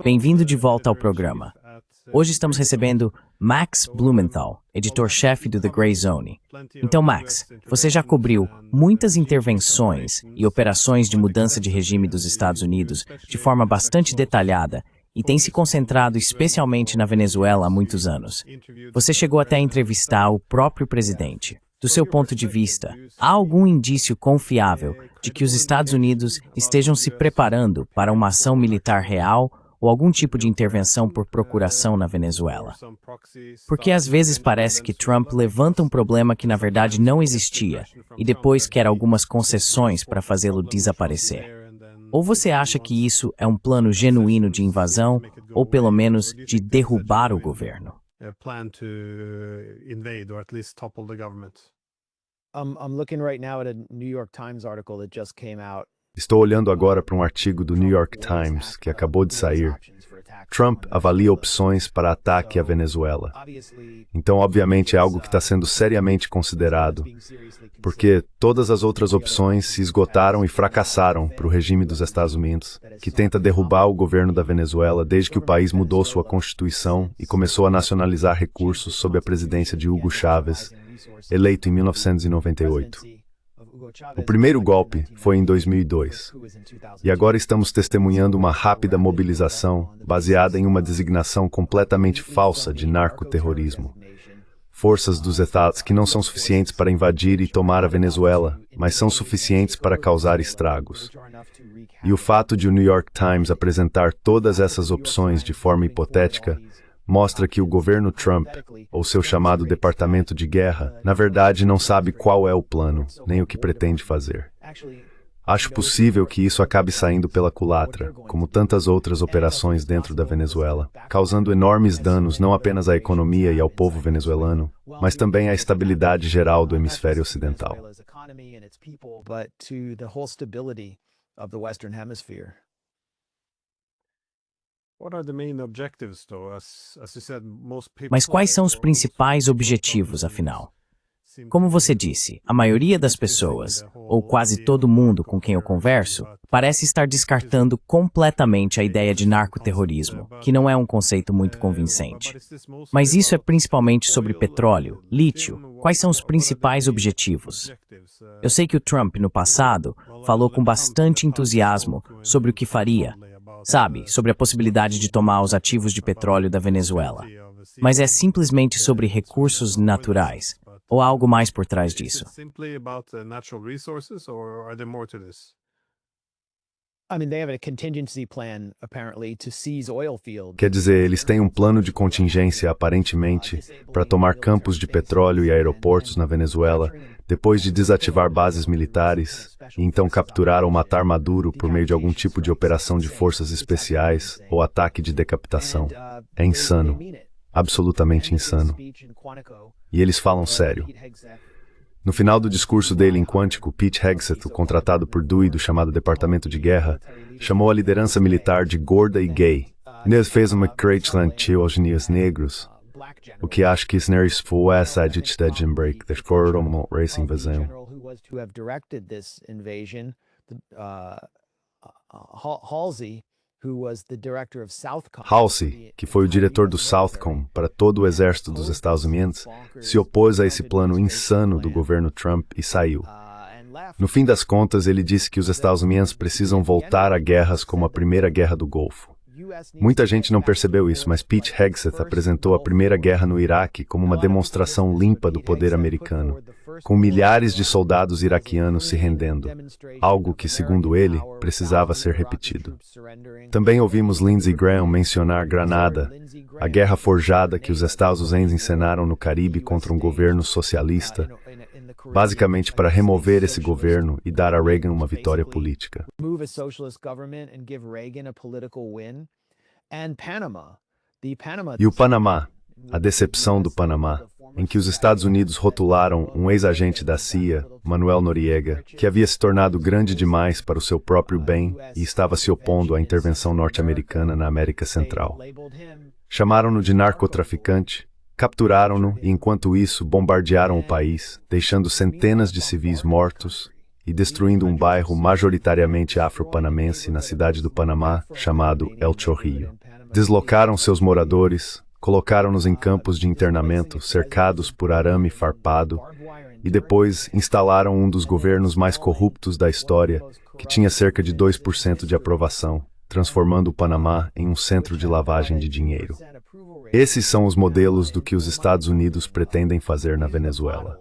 Bem-vindo de volta ao programa. Hoje estamos recebendo Max Blumenthal, editor-chefe do The Gray Zone. Então, Max, você já cobriu muitas intervenções e operações de mudança de regime dos Estados Unidos de forma bastante detalhada e tem se concentrado especialmente na Venezuela há muitos anos. Você chegou até a entrevistar o próprio presidente. Do seu ponto de vista, há algum indício confiável de que os Estados Unidos estejam se preparando para uma ação militar real ou algum tipo de intervenção por procuração na Venezuela? Porque às vezes parece que Trump levanta um problema que na verdade não existia e depois quer algumas concessões para fazê-lo desaparecer. Ou você acha que isso é um plano genuíno de invasão ou pelo menos de derrubar o governo? Estou olhando agora para um artigo do New York Times que acabou de sair. Trump avalia opções para ataque à Venezuela. Então, obviamente, é algo que está sendo seriamente considerado, porque todas as outras opções se esgotaram e fracassaram para o regime dos Estados Unidos, que tenta derrubar o governo da Venezuela desde que o país mudou sua constituição e começou a nacionalizar recursos sob a presidência de Hugo Chávez, eleito em 1998. O primeiro golpe foi em 2002, e agora estamos testemunhando uma rápida mobilização baseada em uma designação completamente falsa de narcoterrorismo. Forças dos Estados que não são suficientes para invadir e tomar a Venezuela, mas são suficientes para causar estragos. E o fato de o New York Times apresentar todas essas opções de forma hipotética mostra que o governo Trump, ou seu chamado Departamento de Guerra, na verdade não sabe qual é o plano, nem o que pretende fazer. Acho possível que isso acabe saindo pela culatra, como tantas outras operações dentro da Venezuela, causando enormes danos não apenas à economia e ao povo venezuelano, mas também à estabilidade geral do hemisfério ocidental. Mas quais são os principais objetivos, afinal? Como você disse, a maioria das pessoas, ou quase todo mundo com quem eu converso, parece estar descartando completamente a ideia de narcoterrorismo, que não é um conceito muito convincente. Mas isso é principalmente sobre petróleo, lítio. Quais são os principais objetivos? Eu sei que o Trump, no passado, falou com bastante entusiasmo sobre o que faria, sabe, sobre a possibilidade de tomar os ativos de petróleo da Venezuela. Mas é simplesmente sobre recursos naturais, ou há algo mais por trás disso? Quer dizer, eles têm um plano de contingência, aparentemente, para tomar campos de petróleo e aeroportos na Venezuela, depois de desativar bases militares, e então capturar ou matar Maduro por meio de algum tipo de operação de forças especiais ou ataque de decapitação. É insano. Absolutamente insano. E eles falam sério. No final do discurso dele em Quantico, Pete Hegseth, o contratado por Dewey do chamado Departamento de Guerra, chamou a liderança militar de gorda e gay. Eles fez uma crítica aos negros, o que acho que isso não foi essa de break da corromão racing invasão. Halsey, que foi o diretor do Southcom para todo o exército dos Estados Unidos, se opôs a esse plano insano do governo Trump e saiu. No fim das contas, ele disse que os Estados Unidos precisam voltar a guerras como a Primeira Guerra do Golfo. Muita gente não percebeu isso, mas Pete Hegseth apresentou a Primeira Guerra no Iraque como uma demonstração limpa do poder americano, com milhares de soldados iraquianos se rendendo, algo que, segundo ele, precisava ser repetido. Também ouvimos Lindsey Graham mencionar Granada, a guerra forjada que os Estados Unidos encenaram no Caribe contra um governo socialista, basicamente para remover esse governo e dar a Reagan uma vitória política. E o Panamá, a decepção do Panamá, em que os Estados Unidos rotularam um ex-agente da CIA, Manuel Noriega, que havia se tornado grande demais para o seu próprio bem e estava se opondo à intervenção norte-americana na América Central. Chamaram-no de narcotraficante, capturaram-no e, enquanto isso, bombardearam o país, deixando centenas de civis mortos e destruindo um bairro majoritariamente afro-panamense na cidade do Panamá, chamado El Chorrillo. Deslocaram seus moradores, colocaram-nos em campos de internamento cercados por arame farpado e depois instalaram um dos governos mais corruptos da história, que tinha cerca de 2% de aprovação, transformando o Panamá em um centro de lavagem de dinheiro. Esses são os modelos do que os Estados Unidos pretendem fazer na Venezuela.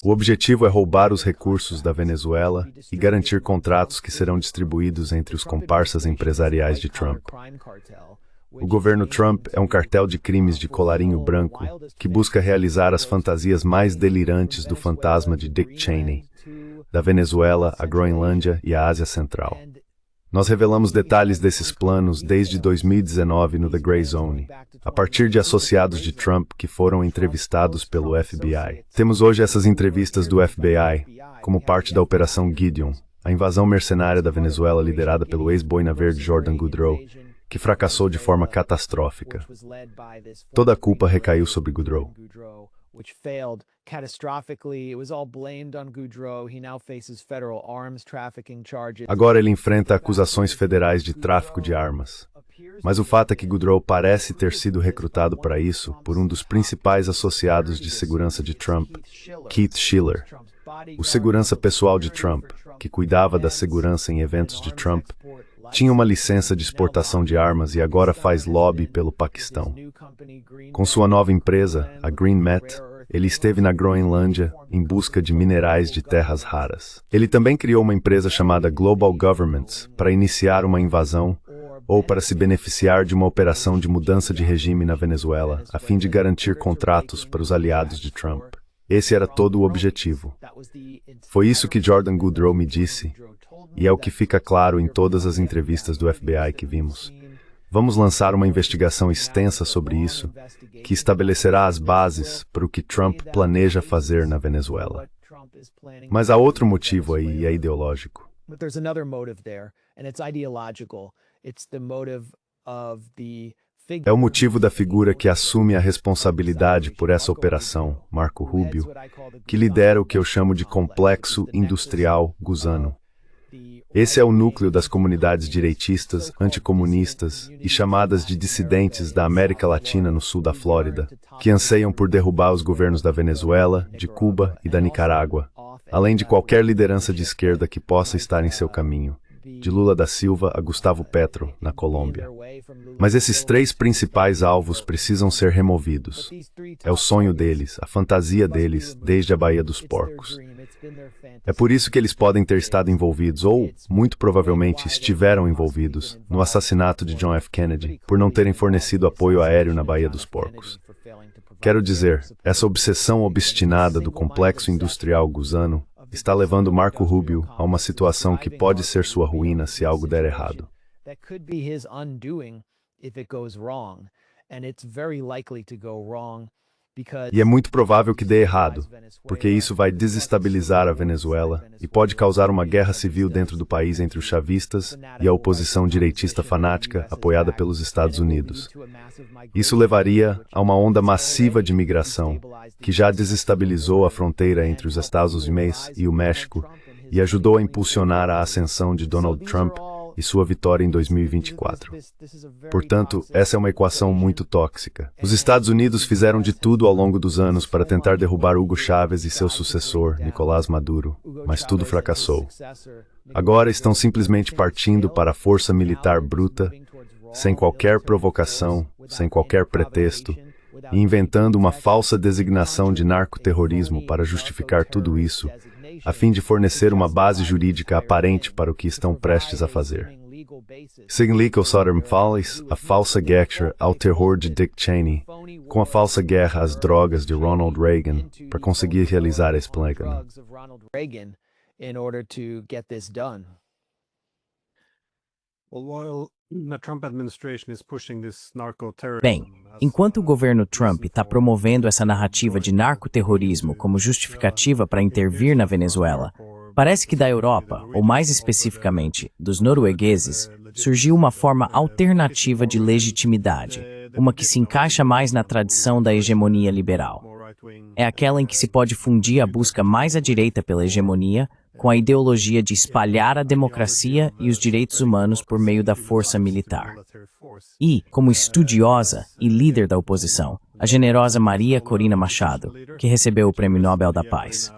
O objetivo é roubar os recursos da Venezuela e garantir contratos que serão distribuídos entre os comparsas empresariais de Trump. O governo Trump é um cartel de crimes de colarinho branco que busca realizar as fantasias mais delirantes do fantasma de Dick Cheney, da Venezuela, a Groenlândia e a Ásia Central. Nós revelamos detalhes desses planos desde 2019 no The Gray Zone, a partir de associados de Trump que foram entrevistados pelo FBI. Temos hoje essas entrevistas do FBI como parte da Operação Gideon, a invasão mercenária da Venezuela liderada pelo ex-boina verde Jordan Goudreau, que fracassou de forma catastrófica. Toda a culpa recaiu sobre Goudreau. Agora ele enfrenta acusações federais de tráfico de armas. Mas o fato é que Goudreau parece ter sido recrutado para isso por um dos principais associados de segurança de Trump, Keith Schiller, o segurança pessoal de Trump, que cuidava da segurança em eventos de Trump, tinha uma licença de exportação de armas e agora faz lobby pelo Paquistão. Com sua nova empresa, a GreenMet, ele esteve na Groenlândia em busca de minerais de terras raras. Ele também criou uma empresa chamada Global Governments para iniciar uma invasão ou para se beneficiar de uma operação de mudança de regime na Venezuela, a fim de garantir contratos para os aliados de Trump. Esse era todo o objetivo. Foi isso que Jordan Goudreau me disse, e é o que fica claro em todas as entrevistas do FBI que vimos. Vamos lançar uma investigação extensa sobre isso, que estabelecerá as bases para o que Trump planeja fazer na Venezuela. Mas há outro motivo aí, e é ideológico. É o motivo da figura que assume a responsabilidade por essa operação, Marco Rubio, que lidera o que eu chamo de complexo industrial gusano. Esse é o núcleo das comunidades direitistas, anticomunistas e chamadas de dissidentes da América Latina no sul da Flórida, que anseiam por derrubar os governos da Venezuela, de Cuba e da Nicarágua, além de qualquer liderança de esquerda que possa estar em seu caminho, de Lula da Silva a Gustavo Petro, na Colômbia. Mas esses três principais alvos precisam ser removidos. É o sonho deles, a fantasia deles, desde a Baía dos Porcos. É por isso que eles podem ter estado envolvidos, ou, muito provavelmente, estiveram envolvidos, no assassinato de John F. Kennedy, por não terem fornecido apoio aéreo na Baía dos Porcos. Quero dizer, essa obsessão obstinada do complexo industrial gusano está levando Marco Rubio a uma situação que pode ser sua ruína se algo der errado. E é muito provável que dê errado, porque isso vai desestabilizar a Venezuela e pode causar uma guerra civil dentro do país entre os chavistas e a oposição direitista fanática apoiada pelos Estados Unidos. Isso levaria a uma onda massiva de migração, que já desestabilizou a fronteira entre os Estados Unidos e o México e ajudou a impulsionar a ascensão de Donald Trump e sua vitória em 2024. Portanto, essa é uma equação muito tóxica. Os Estados Unidos fizeram de tudo ao longo dos anos para tentar derrubar Hugo Chávez e seu sucessor, Nicolás Maduro, mas tudo fracassou. Agora estão simplesmente partindo para a força militar bruta, sem qualquer provocação, sem qualquer pretexto, e inventando uma falsa designação de narcoterrorismo para justificar tudo isso, a fim de fornecer uma base jurídica aparente para o que estão prestes a fazer. Significa fales a falsa guerra ao terror de Dick Cheney, com a falsa guerra às drogas de Ronald Reagan, para conseguir realizar esse plano. Bem, enquanto o governo Trump está promovendo essa narrativa de narcoterrorismo como justificativa para intervir na Venezuela, parece que da Europa, ou mais especificamente dos noruegueses, surgiu uma forma alternativa de legitimidade. uma que se encaixa mais na tradição da hegemonia liberal. É aquela em que se pode fundir a busca mais à direita pela hegemonia com a ideologia de espalhar a democracia e os direitos humanos por meio da força militar. E, como estudiosa e líder da oposição, a generosa Maria Corina Machado, que recebeu o Prêmio Nobel da Paz.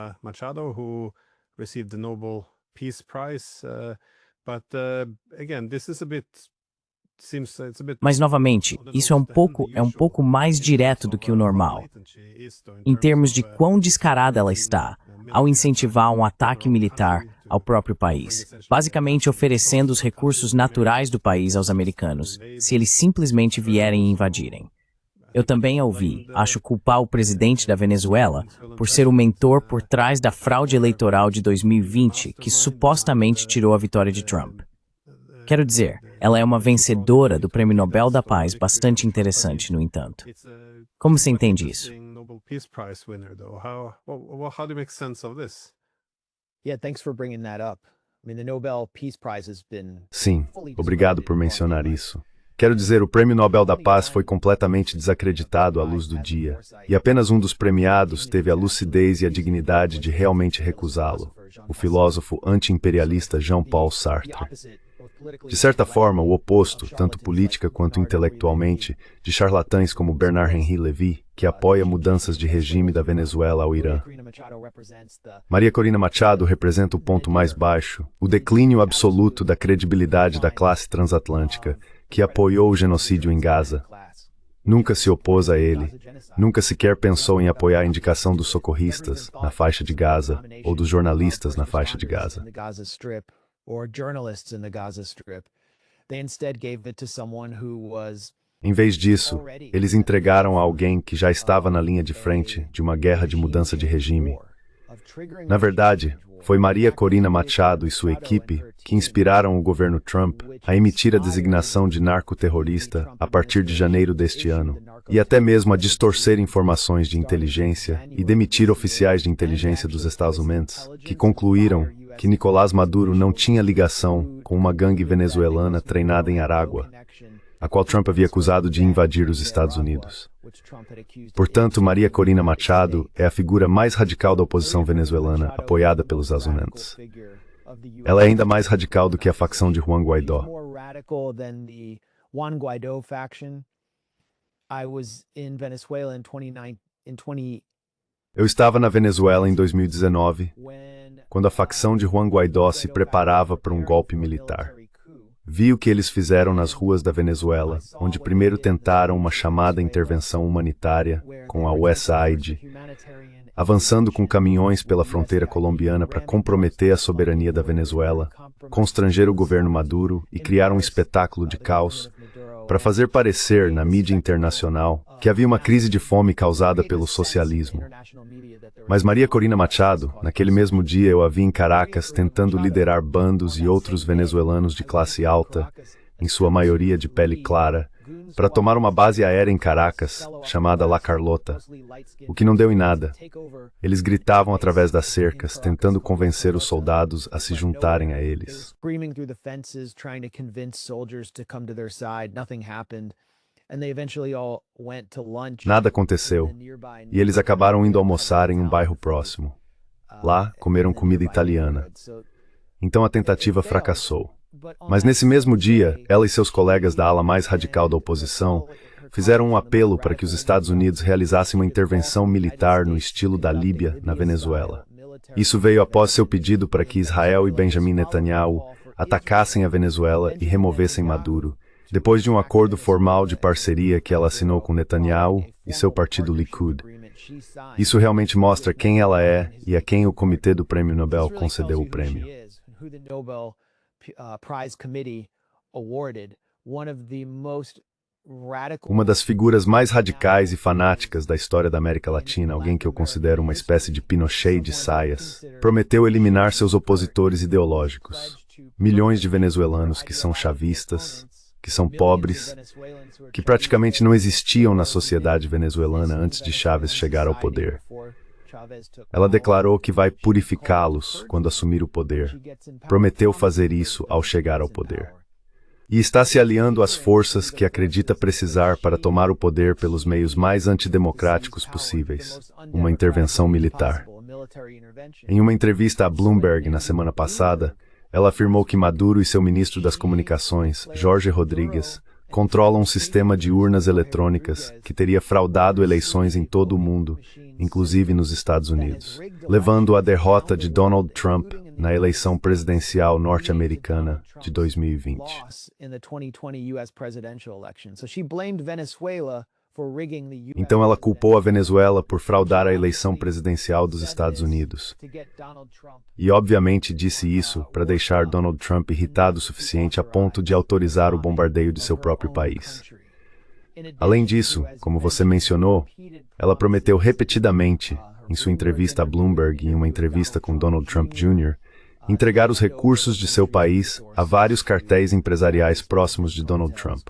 Mas, novamente, isso é um pouco mais direto do que o normal, em termos de quão descarada ela está ao incentivar um ataque militar ao próprio país, basicamente oferecendo os recursos naturais do país aos americanos, se eles simplesmente vierem e invadirem. Eu também a ouvi, acho, culpar o presidente da Venezuela por ser o mentor por trás da fraude eleitoral de 2020 que supostamente tirou a vitória de Trump. Quero dizer, ela é uma vencedora do Prêmio Nobel da Paz bastante interessante, no entanto. Como você entende isso? Sim, obrigado por mencionar isso. Quero dizer, o Prêmio Nobel da Paz foi completamente desacreditado à luz do dia, e apenas um dos premiados teve a lucidez e a dignidade de realmente recusá-lo, o filósofo anti-imperialista Jean-Paul Sartre. De certa forma, o oposto, tanto política quanto intelectualmente, de charlatães como Bernard-Henri Lévy, que apoia mudanças de regime da Venezuela ao Irã. Maria Corina Machado representa o ponto mais baixo, o declínio absoluto da credibilidade da classe transatlântica, que apoiou o genocídio em Gaza. Nunca se opôs a ele, nunca sequer pensou em apoiar a indicação dos socorristas na faixa de Gaza ou dos jornalistas na faixa de Gaza. Em vez disso, eles entregaram a alguém que já estava na linha de frente de uma guerra de mudança de regime. Na verdade, foi Maria Corina Machado e sua equipe que inspiraram o governo Trump a emitir a designação de narcoterrorista a partir de janeiro deste ano, e até mesmo a distorcer informações de inteligência e demitir oficiais de inteligência dos Estados Unidos, que concluíram que Nicolás Maduro não tinha ligação com uma gangue venezuelana treinada em Aragua, a qual Trump havia acusado de invadir os Estados Unidos. Portanto, Maria Corina Machado é a figura mais radical da oposição venezuelana apoiada pelos Estados Unidos. Ela é ainda mais radical do que a facção de Juan Guaidó. Eu estava na Venezuela em 2019, quando a facção de Juan Guaidó se preparava para um golpe militar. Vi o que eles fizeram nas ruas da Venezuela, onde primeiro tentaram uma chamada intervenção humanitária com a USAID, avançando com caminhões pela fronteira colombiana para comprometer a soberania da Venezuela, constranger o governo Maduro e criar um espetáculo de caos para fazer parecer na mídia internacional que havia uma crise de fome causada pelo socialismo. Mas Maria Corina Machado, naquele mesmo dia eu a vi em Caracas tentando liderar bandos e outros venezuelanos de classe alta, em sua maioria de pele clara, para tomar uma base aérea em Caracas, chamada La Carlota, o que não deu em nada. Eles gritavam através das cercas, tentando convencer os soldados a se juntarem a eles. Nada aconteceu, e eles acabaram indo almoçar em um bairro próximo. Lá, comeram comida italiana. Então a tentativa fracassou. Mas nesse mesmo dia, ela e seus colegas da ala mais radical da oposição fizeram um apelo para que os Estados Unidos realizassem uma intervenção militar no estilo da Líbia, na Venezuela. Isso veio após seu pedido para que Israel e Benjamin Netanyahu atacassem a Venezuela e removessem Maduro, depois de um acordo formal de parceria que ela assinou com Netanyahu e seu partido Likud. Isso realmente mostra quem ela é e a quem o Comitê do Prêmio Nobel concedeu o prêmio. Uma das figuras mais radicais e fanáticas da história da América Latina, alguém que eu considero uma espécie de Pinochet de saias, prometeu eliminar seus opositores ideológicos. Milhões de venezuelanos que são chavistas, que são pobres, que praticamente não existiam na sociedade venezuelana antes de Chávez chegar ao poder. Ela declarou que vai purificá-los quando assumir o poder. Prometeu fazer isso ao chegar ao poder. e está se aliando às forças que acredita precisar para tomar o poder pelos meios mais antidemocráticos possíveis, uma intervenção militar. Em uma entrevista a Bloomberg na semana passada, ela afirmou que Maduro e seu ministro das Comunicações, Jorge Rodrigues, controlam um sistema de urnas eletrônicas que teria fraudado eleições em todo o mundo, inclusive nos Estados Unidos, levando à derrota de Donald Trump na eleição presidencial norte-americana de 2020. Então ela culpou a Venezuela por fraudar a eleição presidencial dos Estados Unidos. E obviamente disse isso para deixar Donald Trump irritado o suficiente a ponto de autorizar o bombardeio de seu próprio país. Além disso, como você mencionou, ela prometeu repetidamente, em sua entrevista a Bloomberg e em uma entrevista com Donald Trump Jr., entregar os recursos de seu país a vários cartéis empresariais próximos de Donald Trump.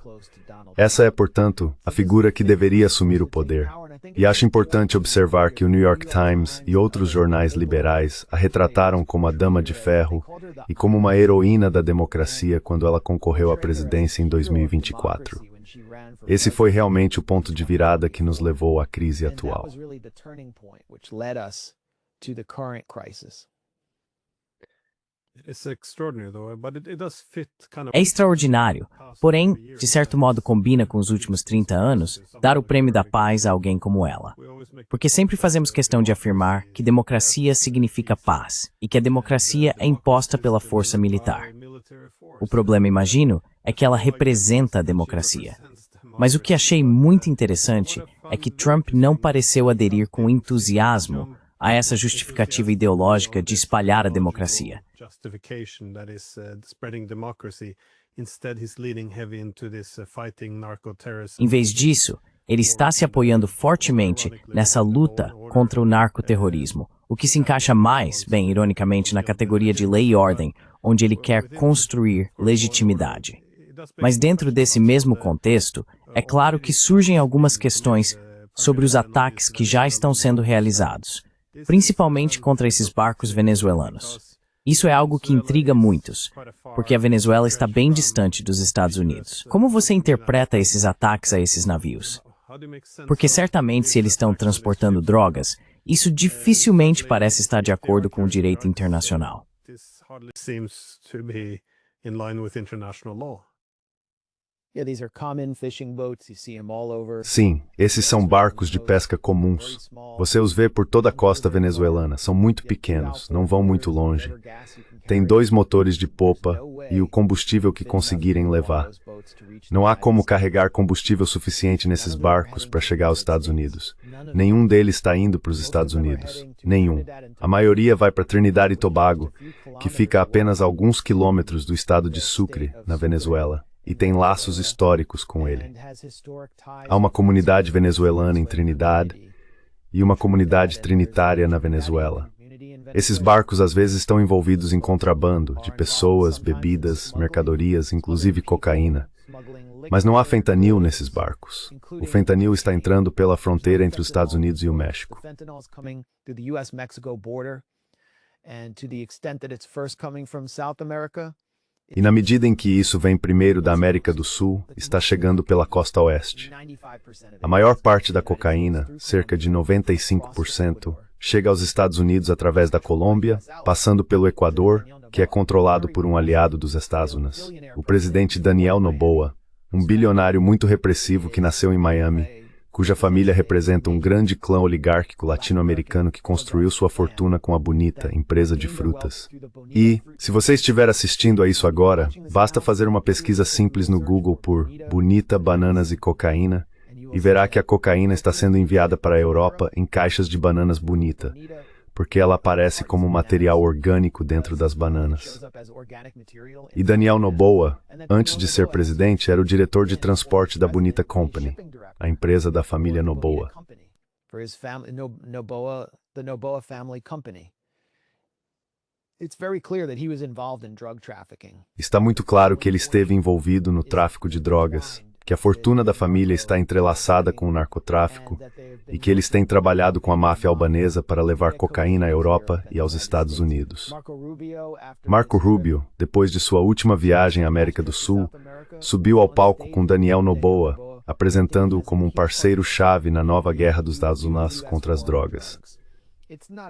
Essa é, portanto, a figura que deveria assumir o poder. E acho importante observar que o New York Times e outros jornais liberais a retrataram como a Dama de Ferro e como uma heroína da democracia quando ela concorreu à presidência em 2024. Esse foi realmente o ponto de virada que nos levou à crise atual. É extraordinário, porém, de certo modo combina com os últimos 30 anos, dar o prêmio da paz a alguém como ela. Porque sempre fazemos questão de afirmar que democracia significa paz e que a democracia é imposta pela força militar. O problema, imagino, é que ela representa a democracia. Mas o que achei muito interessante é que Trump não pareceu aderir com entusiasmo a essa justificativa ideológica de espalhar a democracia. Em vez disso, ele está se apoiando fortemente nessa luta contra o narcoterrorismo, o que se encaixa mais, bem ironicamente, na categoria de lei e ordem, onde ele quer construir legitimidade. Mas dentro desse mesmo contexto, é claro que surgem algumas questões sobre os ataques que já estão sendo realizados, principalmente contra esses barcos venezuelanos. Isso é algo que intriga muitos, porque a Venezuela está bem distante dos Estados Unidos. Como você interpreta esses ataques a esses navios? Porque certamente se eles estão transportando drogas, isso dificilmente parece estar de acordo com o direito internacional. Sim, esses são barcos de pesca comuns. Você os vê por toda a costa venezuelana. São muito pequenos, não vão muito longe. Tem 2 motores de popa e o combustível que conseguirem levar. Não há como carregar combustível suficiente nesses barcos para chegar aos Estados Unidos. Nenhum deles está indo para os Estados Unidos. Nenhum. A maioria vai para Trinidad e Tobago, que fica a apenas alguns quilômetros do estado de Sucre, na Venezuela, e tem laços históricos com ele. Há uma comunidade venezuelana em Trinidad e uma comunidade trinitária na Venezuela. Esses barcos às vezes estão envolvidos em contrabando de pessoas, bebidas, mercadorias, inclusive cocaína. Mas não há fentanil nesses barcos. O fentanil está entrando pela fronteira entre os Estados Unidos e o México. E na medida em que isso vem primeiro da América do Sul, está chegando pela costa oeste. A maior parte da cocaína, cerca de 95%, chega aos Estados Unidos através da Colômbia, passando pelo Equador, que é controlado por um aliado dos Estados, o presidente Daniel Noboa, um bilionário muito repressivo que nasceu em Miami, cuja família representa um grande clã oligárquico latino-americano que construiu sua fortuna com a Bonita, empresa de frutas. E, se você estiver assistindo a isso agora, basta fazer uma pesquisa simples no Google por Bonita, bananas e cocaína, e verá que a cocaína está sendo enviada para a Europa em caixas de bananas Bonita, porque ela aparece como material orgânico dentro das bananas. E Daniel Noboa, antes de ser presidente, era o diretor de transporte da Bonita Company, a empresa da família Noboa. Está muito claro que ele esteve envolvido no tráfico de drogas, que a fortuna da família está entrelaçada com o narcotráfico e que eles têm trabalhado com a máfia albanesa para levar cocaína à Europa e aos Estados Unidos. Marco Rubio, depois de sua última viagem à América do Sul, subiu ao palco com Daniel Noboa, apresentando-o como um parceiro-chave na nova guerra dos Estados Unidos contra as drogas.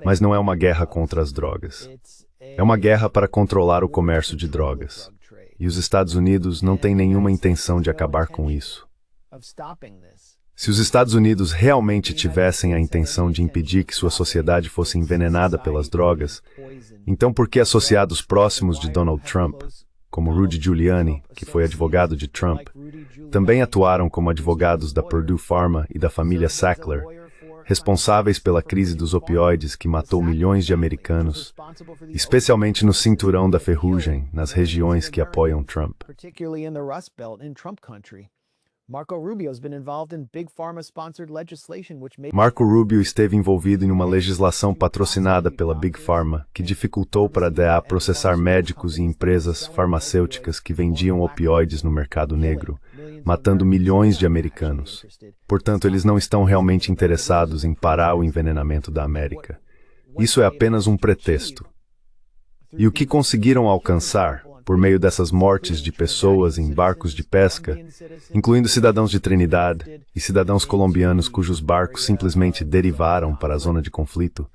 Mas não é uma guerra contra as drogas. É uma guerra para controlar o comércio de drogas. E os Estados Unidos não têm nenhuma intenção de acabar com isso. Se os Estados Unidos realmente tivessem a intenção de impedir que sua sociedade fosse envenenada pelas drogas, então por que associados próximos de Donald Trump, como Rudy Giuliani, que foi advogado de Trump, também atuaram como advogados da Purdue Pharma e da família Sackler, responsáveis pela crise dos opioides que matou milhões de americanos, especialmente no cinturão da ferrugem, nas regiões que apoiam Trump. Marco Rubio esteve envolvido em uma legislação patrocinada pela Big Pharma, que dificultou para a DEA processar médicos e empresas farmacêuticas que vendiam opioides no mercado negro, matando milhões de americanos. Portanto, eles não estão realmente interessados em parar o envenenamento da América. Isso é apenas um pretexto. E o que conseguiram alcançar, por meio dessas mortes de pessoas em barcos de pesca, incluindo cidadãos de Trinidad e cidadãos colombianos cujos barcos simplesmente derivaram para a zona de conflito,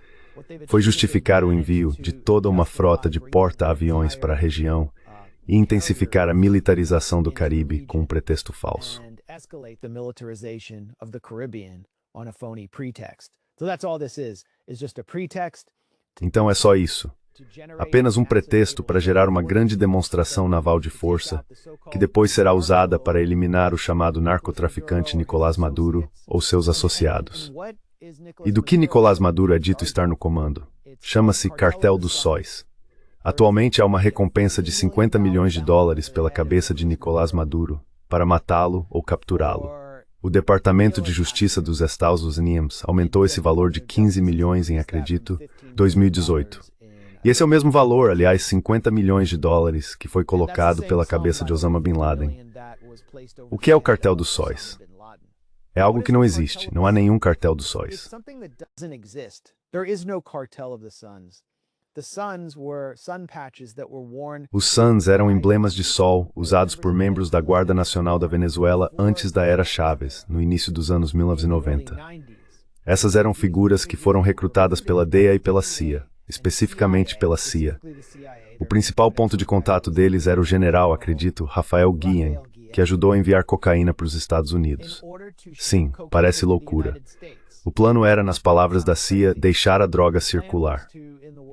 foi justificar o envio de toda uma frota de porta-aviões para a região e intensificar a militarização do Caribe com um pretexto falso. Então é só isso. Apenas um pretexto para gerar uma grande demonstração naval de força, que depois será usada para eliminar o chamado narcotraficante Nicolás Maduro ou seus associados. E do que Nicolás Maduro é dito estar no comando? Chama-se Cartel dos Sóis. Atualmente há uma recompensa de $50 milhões pela cabeça de Nicolás Maduro, para matá-lo ou capturá-lo. O Departamento de Justiça dos Estados Unidos aumentou esse valor de 15 milhões em, acredito, 2018. E esse é o mesmo valor, aliás, $50 milhões, que foi colocado pela cabeça de Osama Bin Laden. O que é o Cartel dos Sóis? É algo que não existe, não há nenhum Cartel dos Sóis. Os Suns eram emblemas de sol usados por membros da Guarda Nacional da Venezuela antes da Era Chávez, no início dos anos 1990. Essas eram figuras que foram recrutadas pela DEA e pela CIA. Especificamente pela CIA. O principal ponto de contato deles era o general, acredito, Rafael Guillen, que ajudou a enviar cocaína para os Estados Unidos. Sim, parece loucura. O plano era, nas palavras da CIA, deixar a droga circular.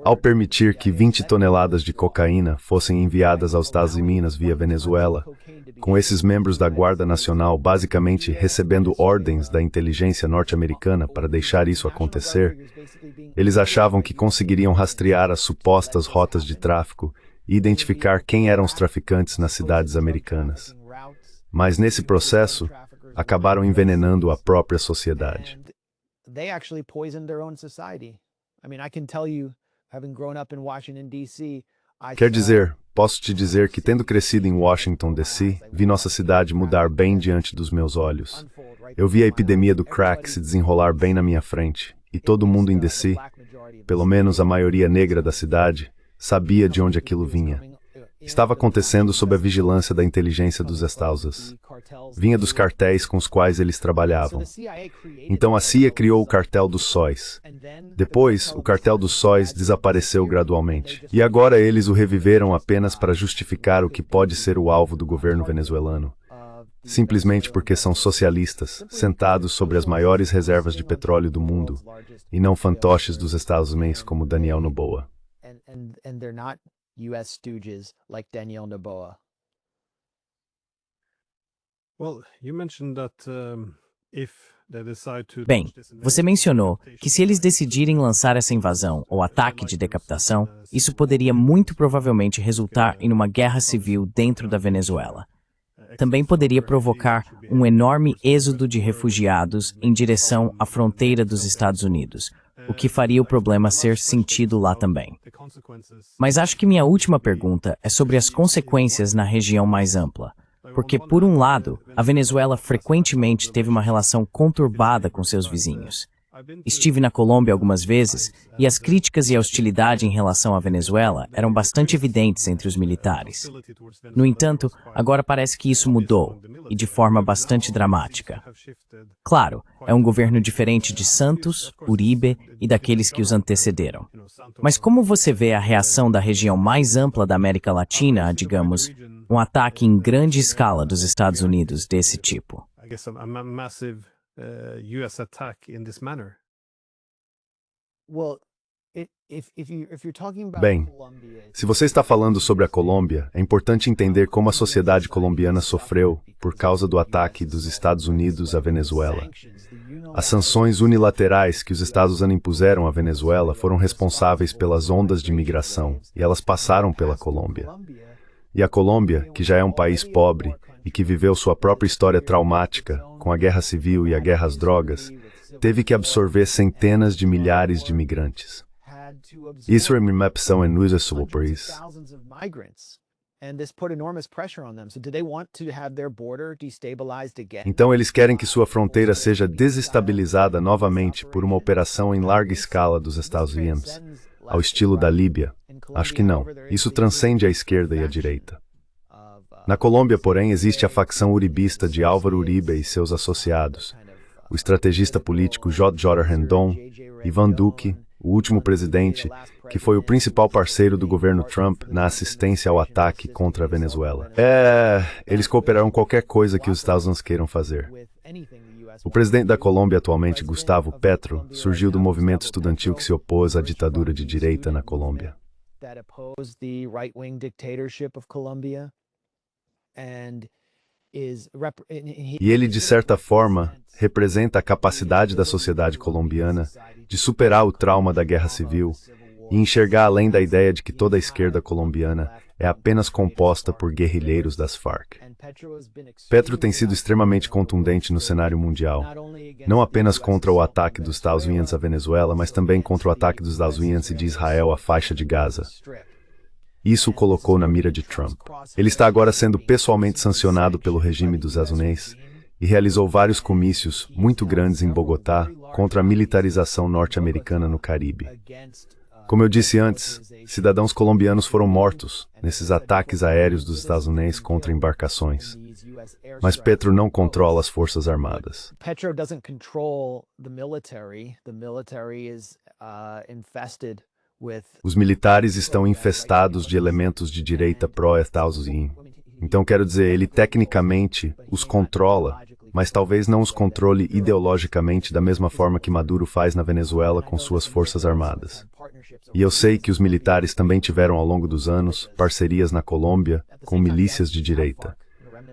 Ao permitir que 20 toneladas de cocaína fossem enviadas aos Estados Unidos via Venezuela, com esses membros da Guarda Nacional basicamente recebendo ordens da inteligência norte-americana para deixar isso acontecer, eles achavam que conseguiriam rastrear as supostas rotas de tráfico e identificar quem eram os traficantes nas cidades americanas. Mas nesse processo, acabaram envenenando a própria sociedade. Quer dizer, posso te dizer que, tendo crescido em Washington, D.C., vi nossa cidade mudar bem diante dos meus olhos. Eu vi a epidemia do crack se desenrolar bem na minha frente, e todo mundo em D.C., pelo menos a maioria negra da cidade, sabia de onde aquilo vinha. Estava acontecendo sob a vigilância da inteligência dos Estados. Vinha dos cartéis com os quais eles trabalhavam. Então a CIA criou o Cartel dos Sóis. Depois, o Cartel dos Sóis desapareceu gradualmente. E agora eles o reviveram apenas para justificar o que pode ser o alvo do governo venezuelano. Simplesmente porque são socialistas, sentados sobre as maiores reservas de petróleo do mundo, e não fantoches dos Estados Unidos como Daniel Noboa. US stooges like Daniel Noboa. Bem, você mencionou que se eles decidirem lançar essa invasão ou ataque de decapitação, isso poderia muito provavelmente resultar em uma guerra civil dentro da Venezuela. Também poderia provocar um enorme êxodo de refugiados em direção à fronteira dos Estados Unidos, o que faria o problema ser sentido lá também. Mas acho que minha última pergunta é sobre as consequências na região mais ampla. Porque, por um lado, a Venezuela frequentemente teve uma relação conturbada com seus vizinhos. Estive na Colômbia algumas vezes e as críticas e a hostilidade em relação à Venezuela eram bastante evidentes entre os militares. No entanto, agora parece que isso mudou, e de forma bastante dramática. Claro, é um governo diferente de Santos, Uribe e daqueles que os antecederam. Mas como você vê a reação da região mais ampla da América Latina a, digamos, um ataque em grande escala dos Estados Unidos desse tipo? US attack in this manner. Well, if you're talking about Bem, Colombia, se você está falando sobre a Colômbia, é importante entender como a sociedade colombiana sofreu por causa do ataque dos Estados Unidos à Venezuela. As sanções unilaterais que os Estados Unidos impuseram à Venezuela foram responsáveis pelas ondas de migração, e elas passaram pela Colômbia. E a Colômbia, que já é um país pobre e que viveu sua própria história traumática, com a guerra civil e a guerra às drogas, teve que absorver centenas de milhares de imigrantes. Isso é uma opção inusual por isso. Então eles querem que sua fronteira seja desestabilizada novamente por uma operação em larga escala dos Estados Unidos, ao estilo da Líbia. Acho que não. Isso transcende a esquerda e a direita. Na Colômbia, porém, existe a facção uribista de Álvaro Uribe e seus associados, o estrategista político J. Rendon, Iván Duque, o último presidente, que foi o principal parceiro do governo Trump na assistência ao ataque contra a Venezuela. Eles cooperarão qualquer coisa que os Estados Unidos queiram fazer. O presidente da Colômbia atualmente, Gustavo Petro, surgiu do movimento estudantil que se opôs à ditadura de direita na Colômbia. E ele, de certa forma, representa a capacidade da sociedade colombiana de superar o trauma da guerra civil e enxergar além da ideia de que toda a esquerda colombiana é apenas composta por guerrilheiros das Farc. Petro tem sido extremamente contundente no cenário mundial, não apenas contra o ataque dos Estados Unidos à Venezuela, mas também contra o ataque dos Estados Unidos e de Israel à faixa de Gaza. Isso o colocou na mira de Trump. Ele está agora sendo pessoalmente sancionado pelo regime dos Estados Unidos e realizou vários comícios muito grandes em Bogotá contra a militarização norte-americana no Caribe. Como eu disse antes, cidadãos colombianos foram mortos nesses ataques aéreos dos Estados Unidos contra embarcações. Mas Petro não controla as forças armadas. Petro doesn't control the military. The military is infested. Os militares estão infestados de elementos de direita pró-Estados Unidos. Então, quero dizer, ele tecnicamente os controla, mas talvez não os controle ideologicamente da mesma forma que Maduro faz na Venezuela com suas forças armadas. E eu sei que os militares também tiveram ao longo dos anos parcerias na Colômbia com milícias de direita.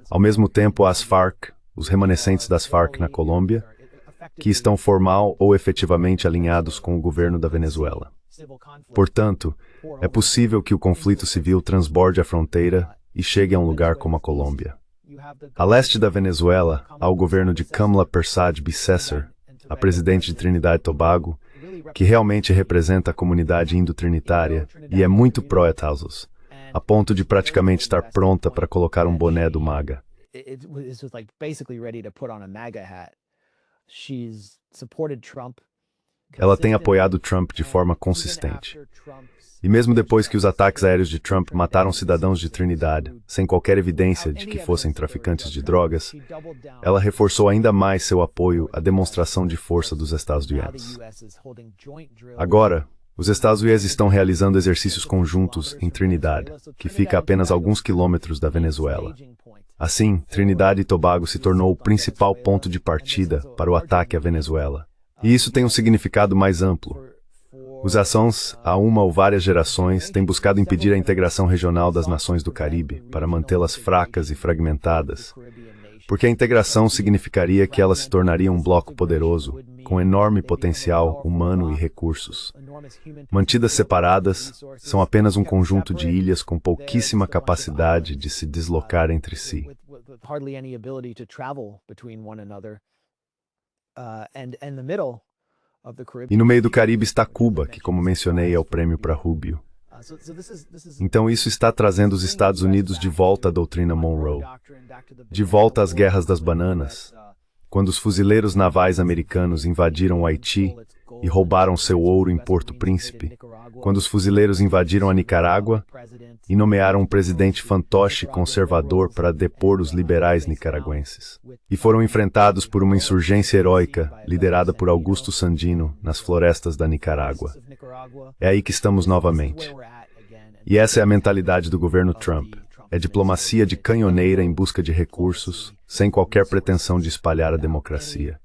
Ao mesmo tempo, as Farc, os remanescentes das Farc na Colômbia, que estão formal ou efetivamente alinhados com o governo da Venezuela. Portanto, é possível que o conflito civil transborde a fronteira e chegue a um lugar como a Colômbia. A leste da Venezuela, há o governo de Kamla Persad Bissessar, a presidente de Trinidad e Tobago, que realmente representa a comunidade indo-trinitária e é muito pró-Estados, a ponto de praticamente estar pronta para colocar um boné do MAGA. Ela tem apoiado Trump de forma consistente. E mesmo depois que os ataques aéreos de Trump mataram cidadãos de Trinidad, sem qualquer evidência de que fossem traficantes de drogas, ela reforçou ainda mais seu apoio à demonstração de força dos Estados Unidos. Agora, os Estados Unidos estão realizando exercícios conjuntos em Trinidad, que fica a apenas alguns quilômetros da Venezuela. Assim, Trinidad e Tobago se tornou o principal ponto de partida para o ataque à Venezuela. E isso tem um significado mais amplo. Os ações, há uma ou várias gerações, têm buscado impedir a integração regional das nações do Caribe, para mantê-las fracas e fragmentadas, porque a integração significaria que elas se tornariam um bloco poderoso, com enorme potencial humano e recursos. Mantidas separadas, são apenas um conjunto de ilhas com pouquíssima capacidade de se deslocar entre si. E no meio do Caribe está Cuba, que, como mencionei, é o prêmio para Rubio. Então isso está trazendo os Estados Unidos de volta à doutrina Monroe, de volta às guerras das bananas, quando os fuzileiros navais americanos invadiram o Haiti e roubaram seu ouro em Porto Príncipe, quando os fuzileiros invadiram a Nicarágua e nomearam um presidente fantoche conservador para depor os liberais nicaragüenses, e foram enfrentados por uma insurgência heróica liderada por Augusto Sandino nas florestas da Nicarágua. É aí que estamos novamente. E essa é a mentalidade do governo Trump. É diplomacia de canhoneira em busca de recursos, sem qualquer pretensão de espalhar a democracia.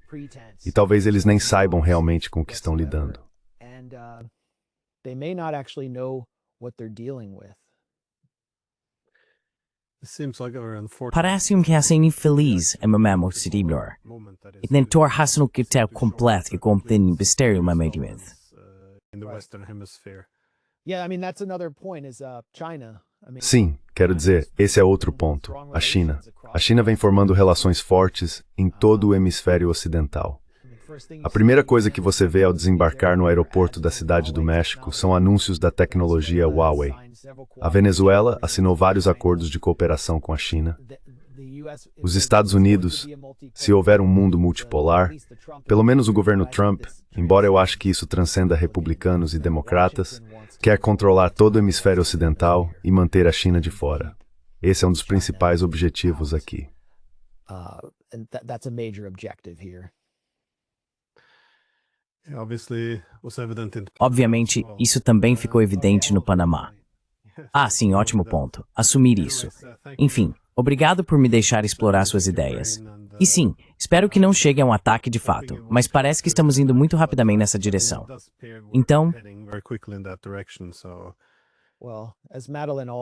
E talvez eles nem saibam realmente com o que estão lidando. Parece que é infeliz em momento exterior. E tentou racionar que tal completo que contém mistério momento. Sim, quero dizer, esse é outro ponto. A China. A China vem formando relações fortes em todo o hemisfério ocidental. A primeira coisa que você vê ao desembarcar no aeroporto da Cidade do México são anúncios da tecnologia Huawei. A Venezuela assinou vários acordos de cooperação com a China. Os Estados Unidos, se houver um mundo multipolar, pelo menos o governo Trump, embora eu ache que isso transcenda republicanos e democratas, quer controlar todo o hemisfério ocidental e manter a China de fora. Esse é um dos principais objetivos aqui. Obviamente, isso também ficou evidente no Panamá. Ah, sim, ótimo ponto. Assumir isso. Enfim, obrigado por me deixar explorar suas ideias. E sim, espero que não chegue a um ataque de fato, mas parece que estamos indo muito rapidamente nessa direção. Então...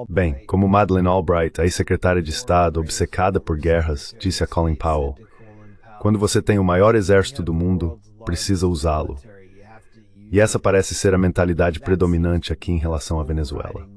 Bem, como Madeleine Albright, a ex-secretária de Estado obcecada por guerras, disse a Colin Powell, quando você tem o maior exército do mundo, precisa usá-lo. E essa parece ser a mentalidade predominante aqui em relação à Venezuela.